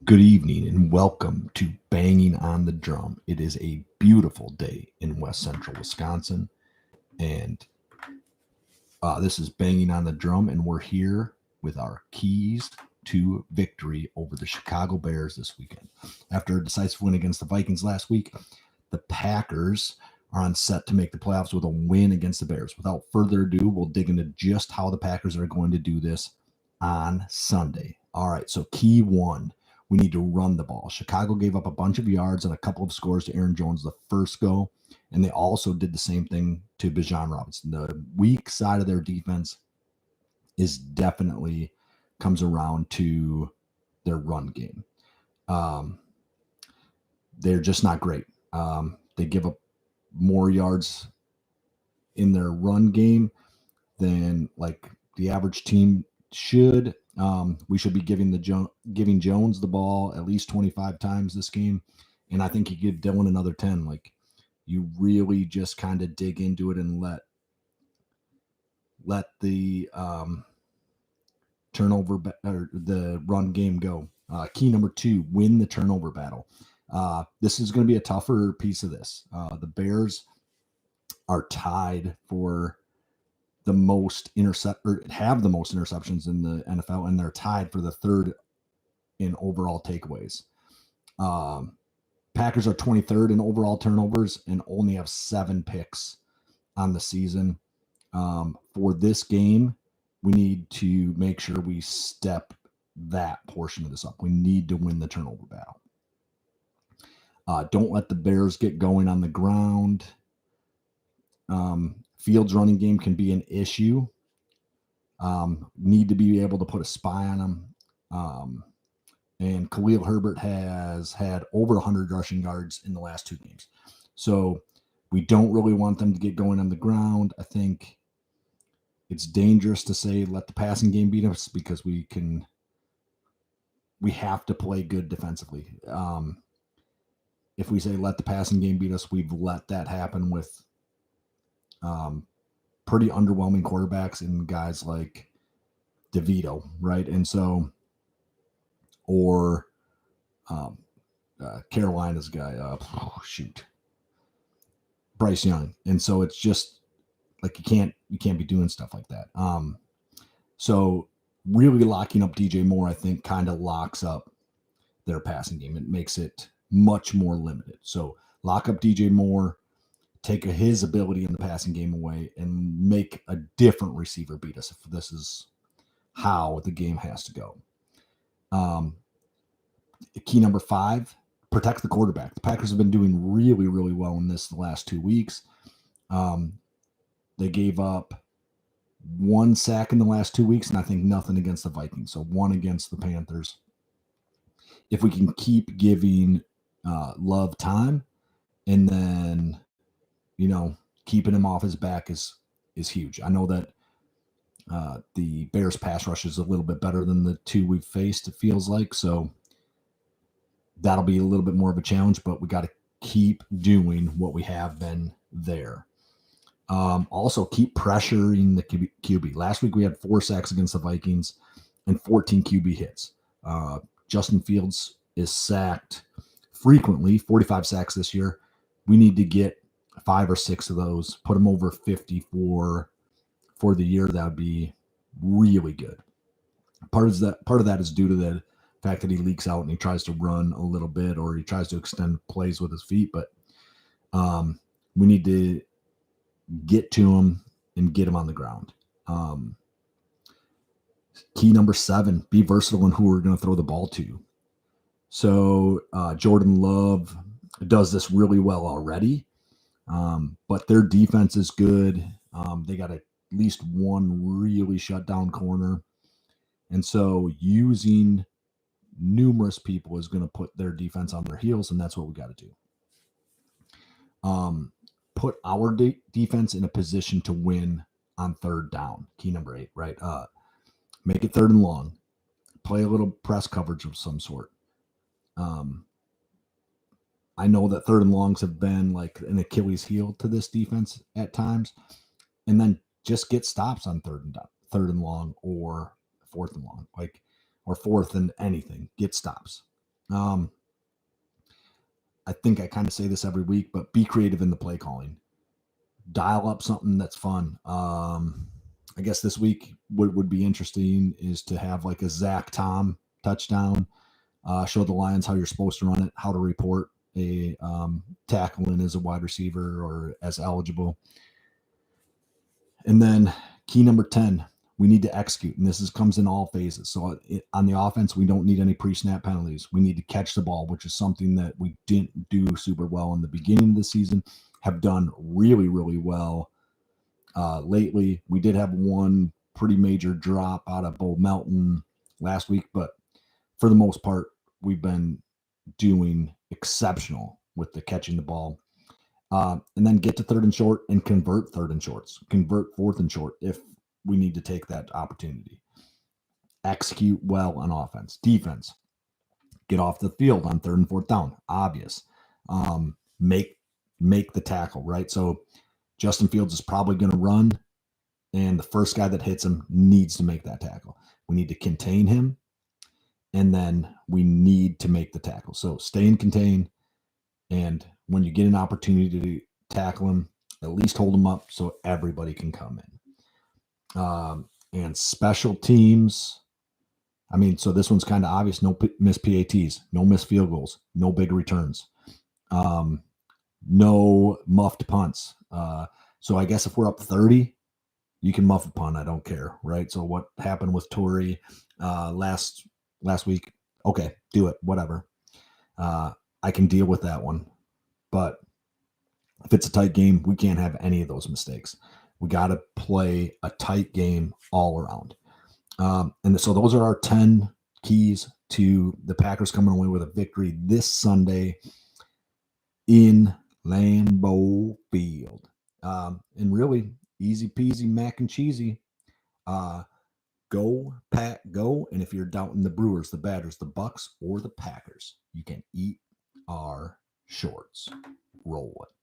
Good evening and welcome to Banging on the Drum. It is a beautiful day in West Central Wisconsin, and this is Banging on the Drum, and we're here with our keys to victory over the Chicago Bears this weekend. After a decisive win against the Vikings last week, the Packers are on set to make the playoffs with a win against the Bears. Without further ado, we'll dig into just how the Packers are going to do this on Sunday. All right, so key one, we need to run the ball. Chicago gave up a bunch of yards and a couple of scores to Aaron Jones the first go, and they also did the same thing to Bijan Robinson. The weak side of their defense is definitely comes around to their run game. They're just not great. They give up more yards in their run game than like the average team should. We should be giving Jones the ball at least 25 times this game, and I think you give Dylan another 10. Like, you really just kind of dig into it and let the turnover or the run game go. Key number 2: win the turnover battle. This is going to be a tougher piece of this. The Bears are tied for the most have the most interceptions in the NFL, and they're tied for the third in overall takeaways. Packers are 23rd in overall turnovers and only have 7 picks on the season. For this game, we need to make sure we step that portion of this up. We need to win the turnover battle. Don't let the Bears get going on the ground. Fields' running game can be an issue. Need to be able to put a spy on them. And Khalil Herbert has had over 100 rushing yards in the last 2 games. So we don't really want them to get going on the ground. I think it's dangerous to say let the passing game beat us because we have to play good defensively. If we say let the passing game beat us, we've let that happen with pretty underwhelming quarterbacks and guys like DeVito, right? And so, or Carolina's guy, Bryce Young. And so it's just like you can't be doing stuff like that. So really locking up DJ Moore, I think, kind of locks up their passing game. It makes it much more limited. So lock up DJ Moore, take his ability in the passing game away, and make a different receiver beat us if this is how the game has to go. Key number 5, protect the quarterback. The Packers have been doing really, really well in this the last 2 weeks. They gave up 1 sack in the last 2 weeks, and I think nothing against the Vikings. So 1 against the Panthers. If we can keep giving Love time, and then, keeping him off his back is huge. I know that the Bears pass rush is a little bit better than the 2 we've faced, it feels like. So that'll be a little bit more of a challenge, but we got to keep doing what we have been there. Also, keep pressuring the QB. Last week we had 4 sacks against the Vikings and 14 QB hits. Justin Fields is sacked frequently, 45 sacks this year. We need to get 5 or 6 of those, put him over 50 for the year. That would be really good. Part of that is due to the fact that he leaks out and he tries to run a little bit, or he tries to extend plays with his feet. But we need to get to him and get him on the ground. Key number 7, be versatile in who we're going to throw the ball to. So Jordan Love does this really well already, but their defense is good. They got at least 1 really shut down corner. And so using numerous people is going to put their defense on their heels, and that's what we got to do. Put our defense in a position to win on 3rd down. Key number 8, right? Make it 3rd and long. Play a little press coverage of some sort. I know that 3rd and longs have been like an Achilles heel to this defense at times, and then just get stops on 3rd and long, or 4th and long, or 4th and anything. Get stops. I think I kind of say this every week, but be creative in the play calling. Dial up something that's fun. I guess this week would be interesting is to have like a Zach Tom touchdown. Show the Lions how you're supposed to run it, how to report a tackle in as a wide receiver or as eligible. And then key number 10, we need to execute. And this comes in all phases. So on the offense, we don't need any pre-snap penalties. We need to catch the ball, which is something that we didn't do super well in the beginning of the season, have done really, really well lately. We did have one pretty major drop out of Bo Melton last week, but for the most part, we've been doing exceptional with the catching the ball. And then get to third and short and convert third and shorts, convert fourth and short if we need to take that opportunity. Execute well on offense. Defense, get off the field on third and fourth down. Obvious. Make the tackle, right? So Justin Fields is probably going to run, and the first guy that hits him needs to make that tackle. We need to contain him, and then we need to make the tackle. So stay and contain, and when you get an opportunity to tackle him, at least hold him up so everybody can come in. And special teams, I mean, so this one's kind of obvious. No missed PATs, no missed field goals, no big returns, no muffed punts. So I guess if we're up 30, you can muff a punt. I don't care, right? So what happened with Torrey last week? Okay, do it, whatever. I can deal with that one. But if it's a tight game, we can't have any of those mistakes. We got to play a tight game all around. And so those are our 10 keys to the Packers coming away with a victory this Sunday in Lambeau Field. And really, easy peasy, mac and cheesy. Go, Pack, go. And if you're doubting the Brewers, the Batters, the Bucks, or the Packers, you can eat our shorts. Roll it.